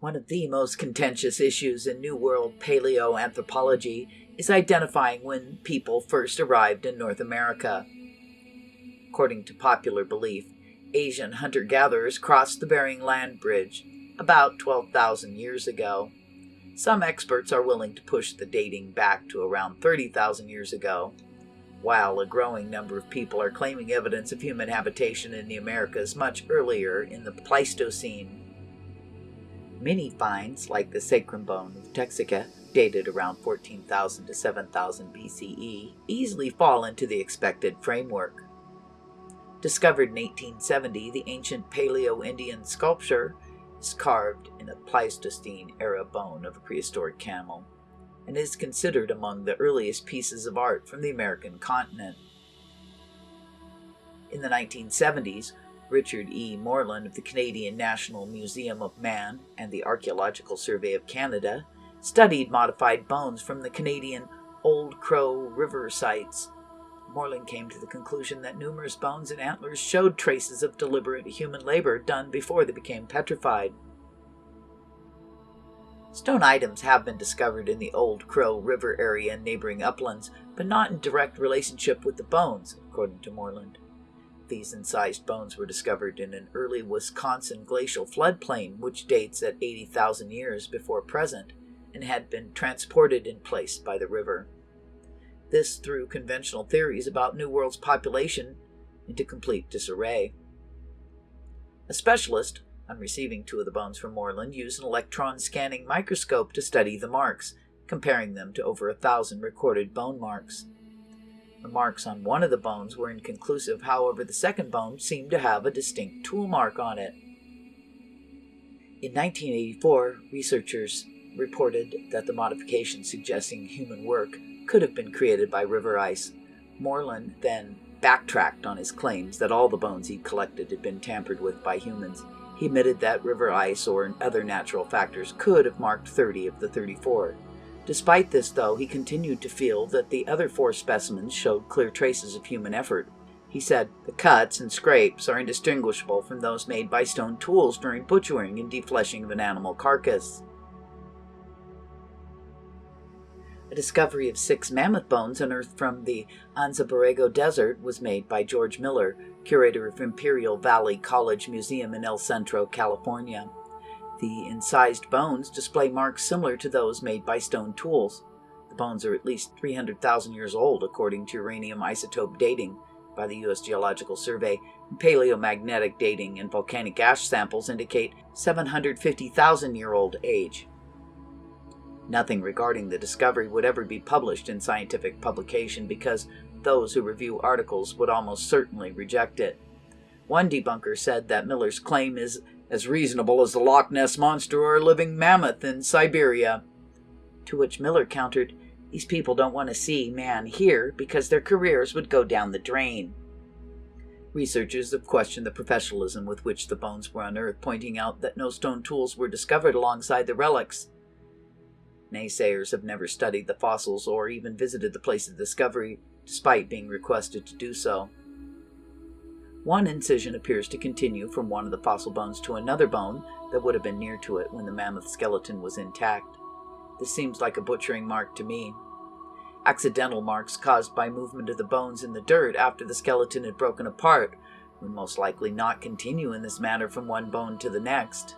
One of the most contentious issues in New World paleoanthropology is identifying when people first arrived in North America. According to popular belief, Asian hunter-gatherers crossed the Bering Land Bridge about 12,000 years ago. Some experts are willing to push the dating back to around 30,000 years ago, while a growing number of people are claiming evidence of human habitation in the Americas much earlier in the Pleistocene. Many finds, like the sacrum bone of Texica, dated around 14,000 to 7,000 BCE, easily fall into the expected framework. Discovered in 1870, the ancient Paleo-Indian sculpture is carved in a Pleistocene-era bone of a prehistoric camel, and is considered among the earliest pieces of art from the American continent. In the 1970s, Richard E. Moreland of the Canadian National Museum of Man and the Archaeological Survey of Canada studied modified bones from the Canadian Old Crow River sites. Moreland came to the conclusion that numerous bones and antlers showed traces of deliberate human labor done before they became petrified. Stone items have been discovered in the Old Crow River area and neighboring uplands, but not in direct relationship with the bones, according to Moreland. These incised bones were discovered in an early Wisconsin glacial floodplain, which dates at 80,000 years before present, and had been transported and placed by the river. This threw conventional theories about New World's population into complete disarray. A specialist, on receiving two of the bones from Moreland, used an electron scanning microscope to study the marks, comparing them to over 1,000 recorded bone marks. The marks on one of the bones were inconclusive, however the second bone seemed to have a distinct tool mark on it. In 1984, researchers reported that the modification suggesting human work could have been created by river ice. Moreland then backtracked on his claims that all the bones he'd collected had been tampered with by humans. He admitted that river ice or other natural factors could have marked 30 of the 34. Despite this, though, he continued to feel that the other 4 specimens showed clear traces of human effort. He said, "The cuts and scrapes are indistinguishable from those made by stone tools during butchering and defleshing of an animal carcass." A discovery of 6 mammoth bones unearthed from the Anza-Borrego Desert was made by George Miller, curator of Imperial Valley College Museum in El Centro, California. The incised bones display marks similar to those made by stone tools. The bones are at least 300,000 years old, according to uranium isotope dating by the U.S. Geological Survey, and paleomagnetic dating and volcanic ash samples indicate 750,000-year-old age. Nothing regarding the discovery would ever be published in scientific publication because those who review articles would almost certainly reject it. One debunker said that Miller's claim is as reasonable as the Loch Ness Monster or a living mammoth in Siberia. To which Miller countered, "These people don't want to see man here because their careers would go down the drain." Researchers have questioned the professionalism with which the bones were unearthed, pointing out that no stone tools were discovered alongside the relics. Naysayers have never studied the fossils or even visited the place of discovery, despite being requested to do so. One incision appears to continue from one of the fossil bones to another bone that would have been near to it when the mammoth skeleton was intact. This seems like a butchering mark to me. Accidental marks caused by movement of the bones in the dirt after the skeleton had broken apart would most likely not continue in this manner from one bone to the next.